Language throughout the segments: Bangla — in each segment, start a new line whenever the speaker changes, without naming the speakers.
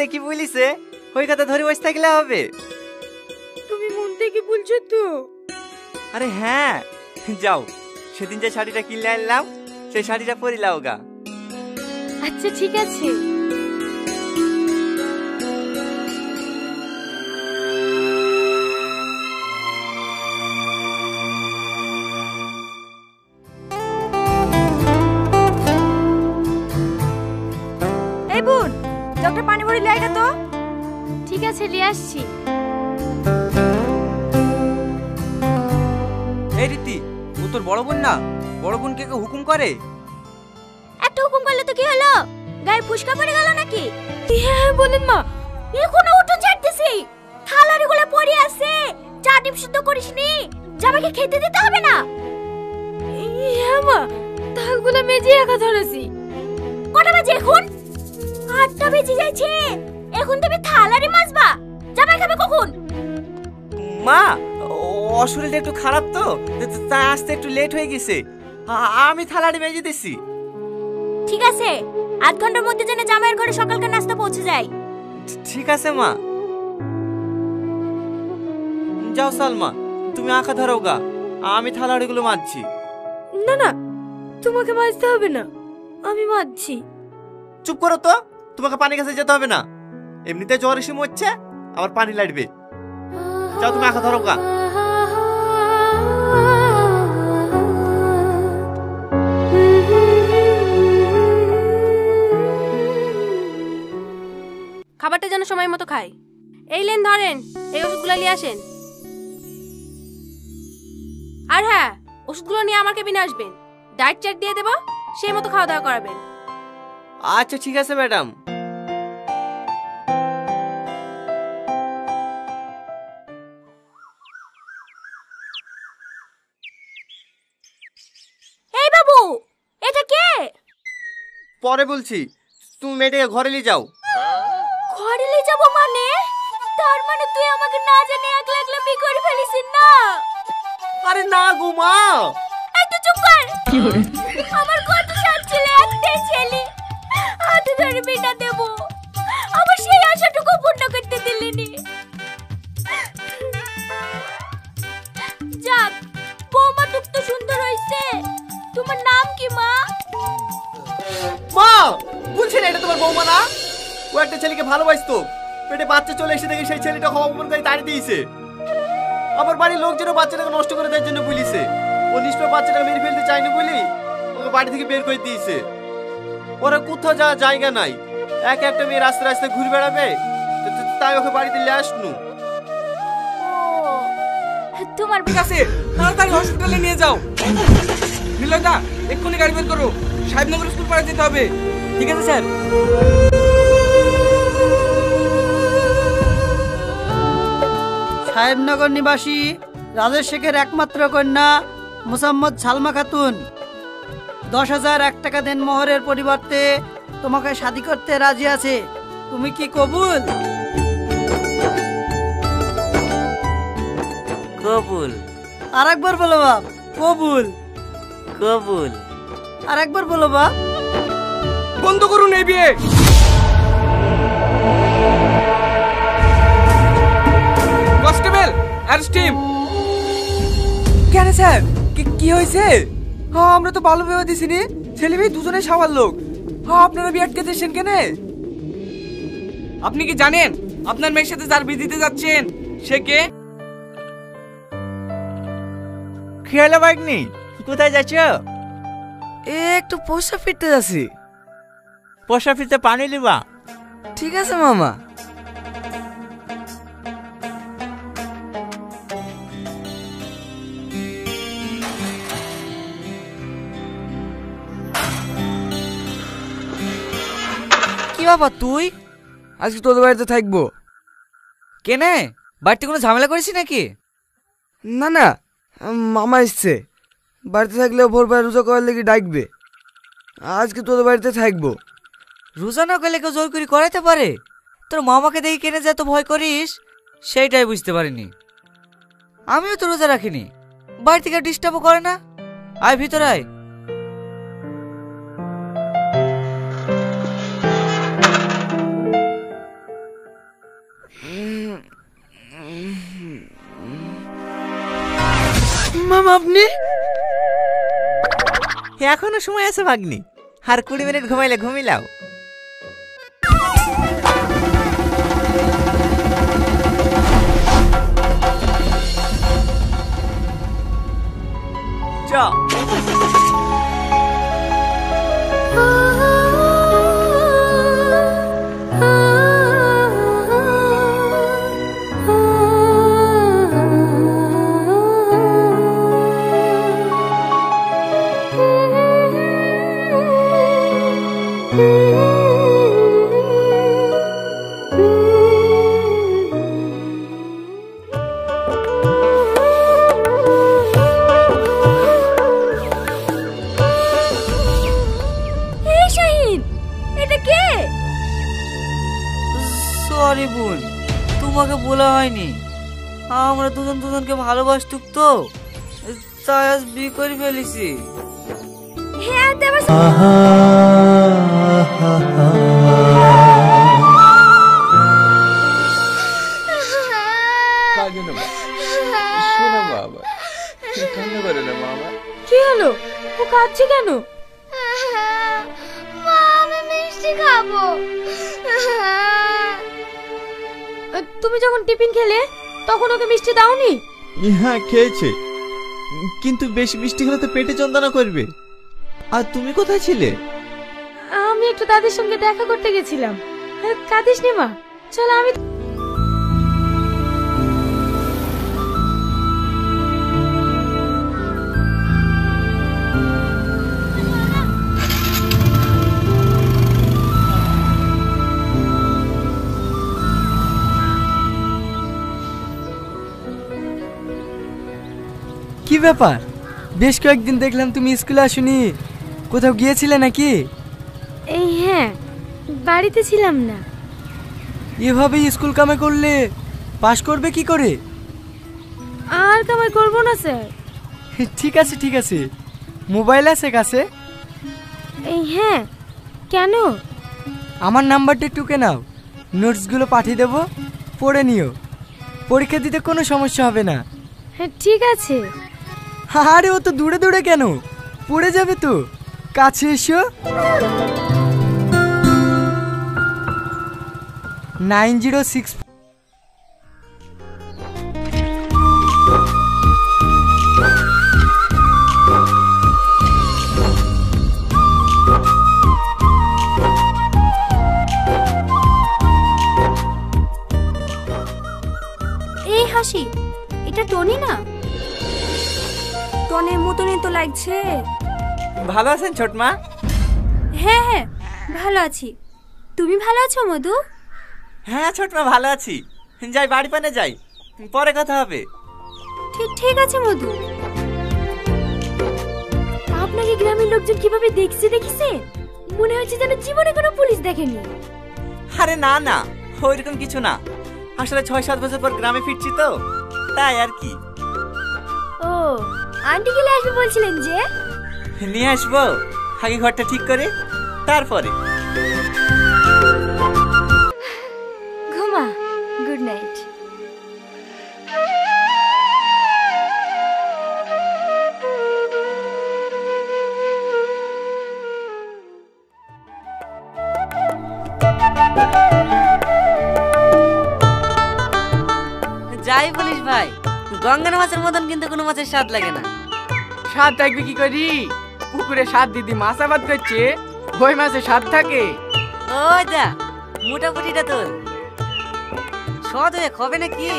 মুখতে কি বলিছে ওই কথা ধরে বসে থাকলে হবে?
তুমি মন থেকে বলছো তো?
আরে হ্যাঁ, যাও সেদিন যে শাড়িটা কিনলে আনলাম সেই শাড়িটা পরে লাও গা।
আচ্ছা ঠিক আছে। এই বোন, ডক্টর পানি ভরে লাইগা তো। ঠিক আছে, নিয়ে আসছি।
এই রীতি, ও তোর বড় বোন না? বড় বোন কে হুকুম করে?
একটা হুকুম করলে তো কি হলো? গায়ে ফুসকা পড়ে গেল নাকি? হ্যাঁ বলেন মা, এখনো উঠো ছাড়তেছি। থালারিগুলো পড়ে আছে, চা ডিম সিদ্ধ করিসনি, জামাইকে খেতে দিতে হবে না? হ্যাঁ মা, থালগুলো মেজে রাখা ধরেছি। কটা বাজে এখন? 8টা বেজে যাচ্ছে। এখন তুমি থালারি মাজবা, জামাই খাবে কখন?
মা, অশরীরটা একটু খারাপ তো, তাই আসতে একটু লেট হয়ে গেছে। আমি থালাটি মেজে দিছি।
ঠিক আছে, 8 ঘন্টার মধ্যে যেন জামাইয়ের ঘরে সকালকার নাস্তা পৌঁছে যায়।
ঠিক আছে মা। যাও সালমা, তুমি আঁকা ধরো গা, আমি থালাড়িগুলো মাজছি।
না না, তোমাকে মাজতে হবে না, আমি মাজছি।
চুপ করো তো, তোমাকে পানি কাছে যেতে হবে না। এমনিতে জ্বর এসে মরছে, আবার পানি লাগবে। যাও তুমি আঁকা ধরো গা।
খাবারটা যেন সময় মতো খায়। এই লেন ধরেন, এই ওষুধগুলো নিয়ে আসেন। আর হ্যাঁ, ওষুধগুলো নিয়ে আমার কেবিনে আসবেন। ডায়েট চার্ট দিয়ে দেবো, সেই মতো খাওয়া দাওয়া করাবেন।
আচ্ছা ঠিক আছে ম্যাডাম।
এই বাবু, এটা কে?
পরে বলছি, তুমি মেয়েটাকে ঘরে নিয়ে যাও।
ঘরে নিয়ে যাব মানে? তার মানে তুই আমাকে না জানি একলা একলা বিয়ে করে ফেলিস না?
আরে না গো মা।
এই তো চুপ কর। আমার কত সাত ছেলে, একটাই ছেলে, হাতে ধরে বিনা দেব, আমার সেই আশাটুকু পূর্ণ করতে দিলেনি। যাক, বৌমা টুক তো সুন্দর হয়েছে। তোমার নাম কি মা?
মা, বলছি না এটা তোমার বৌমা না? ও একটা ছেলেকে ভালোবাসতো, পেটে বাচ্চা চলে এসে দেখে সেই ছেলেটা অপমান করে তাড়িয়ে দিয়েছে। আমার বাড়ির লোকজন বাচ্চাটাকে নষ্ট করে দেওয়ার জন্য বলিছে। ও নিষ্পাপ বাচ্চাটাকে মেরে ফেলতে চায়নি বলি ওকে বাড়ি থেকে বের করে দিয়েছে। ওরা কোথাও যাওয়ার জায়গা নাই, একা একটা মেয়ে রাস্তায় রাস্তায় ঘুরে বেড়াবে, তাই ওকে বাড়িতে নিয়ে আসনু।
তোমার
ঠিক আছে, তাড়াতাড়ি হসপিটালে নিয়ে যাও। নিলয়দা, এক্ষুনি গাড়ি বের করো, সাহেবনগর স্কুল পাড়া যেতে হবে।
ঠিক আছে স্যার।
সাহেবনগর নিবাসী রাজেশ শেখের একমাত্র কন্যা মুসাম্মদ সালমা খাতুন 10,001 টাকা দেন মোহরের পরিবর্তে তোমাকে শাদী করতে রাজি আছে। তুমি কি কবুল?
কবুল।
আরেকবার বলো বাপ। কবুল।
কবুল।
আরেকবার বলো বাপ।
বন্ধ করুন এই বিয়ে। Constable, arrest him. কেন স্যার, কি হয়েছে? হ্যাঁ, আমরা তো ভালো ভেবে দিছিনি, ছেলে মেয়ে দুজনে সবার লোক। হ্যাঁ, আপনারা বিয়ে আটকে দিয়েছেন কেন? আপনি কি জানেন আপনার মেয়ের সাথে যার বিয়ে দিতে যাচ্ছেন সে কে?
খেয়াল বাইকনি, কোথায় যাচ্ছ?
একটু পোষা ফিরতে যাচ্ছি।
পোষা ফিরতে পানি লিবা?
ঠিক আছে মামা। কি বাবা তুই?
আজকে তোদের বাড়িতে থাকবো।
কেনে বাড়িতে কোনো ঝামেলা করেছি নাকি?
না না, মামা এসছে, বাড়িতে থাকলেও ভোরবেলা রোজা করার লেগে ডাকবে। আজকে তোদের বাড়িতে থাকবো।
রোজা না করলে কেউ জোর করে করাইতে পারে? তোর মামাকে দেখে কেনে যে এত ভয় করিস সেইটাই বুঝতে পারিনি। আমিও তো রোজা রাখিনি, বাড়ি থেকে ডিস্টার্বও করে না। আয় ভিতরে আয়।
নাম আপনি?
এখনো সময় আছে ভাগ্নি, আর 20 মিনিট ঘুমাইলে ঘুমিলাও।
যা
এই শাহিন, এটা কে?
সরি বোন, তোমাকে বলা হয়নি। আমরা দুজন দুজনকে ভালোবাসতুক তো, তাই আজ বিয়ে করে ফেলেছি।
হ্যাঁ দেবা।
কি হলো? ও কাঁদছে কেন?
মা, আমি মিষ্টি খাবো।
তুমি যখন টিফিন খেলে তখন ওকে মিষ্টি দাওনি?
হ্যাঁ খেয়েছে, কিন্তু বেশি মিষ্টি খেলে তো পেটে যন্ত্রণা করবে। আর তুমি কোথায় ছিলে?
আমি একটু দাদির সঙ্গে দেখা করতে গেছিলাম। কাঁদিস নি মা, চলো আমি।
কি ব্যাপার, বেশ কয়েকদিন দেখলাম তুমি স্কুলে আসুনি, কোথাও গিয়েছিলে নাকি?
এই হ্যাঁ, বাড়িতে ছিলাম না।
এভাবেই স্কুল কামে করলে পাশ করবে কি করে?
আর কামাই করবো না স্যার।
ঠিক আছে ঠিক আছে, মোবাইল আছে কাছে?
এই হ্যাঁ, কেন?
আমার নাম্বারটা টুকে নাও, নোটসগুলো পাঠিয়ে দেবো, পড়ে নিও। পরীক্ষা দিতে কোনো সমস্যা হবে না।
হ্যাঁ ঠিক আছে।
আরে ও তো দূরে দূরে কেন, পড়ে যাবে তো, কাছে এসো। 906।
এই হাসি, এটা টনি না? টনের মতনই তো লাগছে।
ভালো আছেন ছোট মা?
হ্যাঁ হ্যাঁ, ভালো আছি। তুমি ভালো আছো মধু?
হ্যাঁ ছোট মা ভালো আছি। যাই বাড়ি পানে যাই, পরে কথা হবে।
ঠিক আছে মধু। আপনাকে গ্রামের লোকজন কিভাবে দেখছে দেখিছে? মনে হচ্ছে যেন জীবনে কোনো পুলিশ দেখেনি।
আরে না না, ওইরকম কিছু না, আসলে 6-7 বছর পর গ্রামে ফিরছি তো, তাই আর কি।
ও, আন্টি গেলে আসবে বলছিলেন যে?
নিয়ে আসবো, আগে ঘরটা ঠিক করে তারপরে।
ঘুমা, গুড নাইট।
যাই বলিস ভাই, গঙ্গার মাছের মতন কিন্তু কোনো মাছের স্বাদ লাগে না।
স্বাদ থাকবে কি করি? পুকুরে স্বাদ দিদি মাছ আবাদ করছে, ওই মাছে স্বাদ থাকে।
ওই দা মোটামুটিটা তোর সদ হয়ে খাবে নাকি?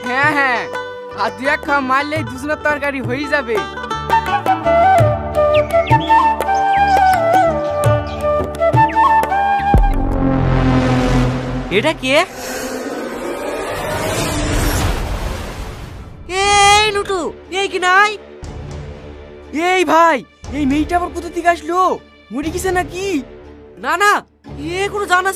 হ্যাঁ হ্যাঁ, আর 2-1 খাওয়া মারলেই দুজনের তরকারি হয়ে যাবে।
এটা কে? এই লুটু, এই কি নাই?
এই ভাই, এই মেয়েটা আবার কোথা থেকে আসলো? মরে গেছে নাকি?
না না, এ কোনো জানা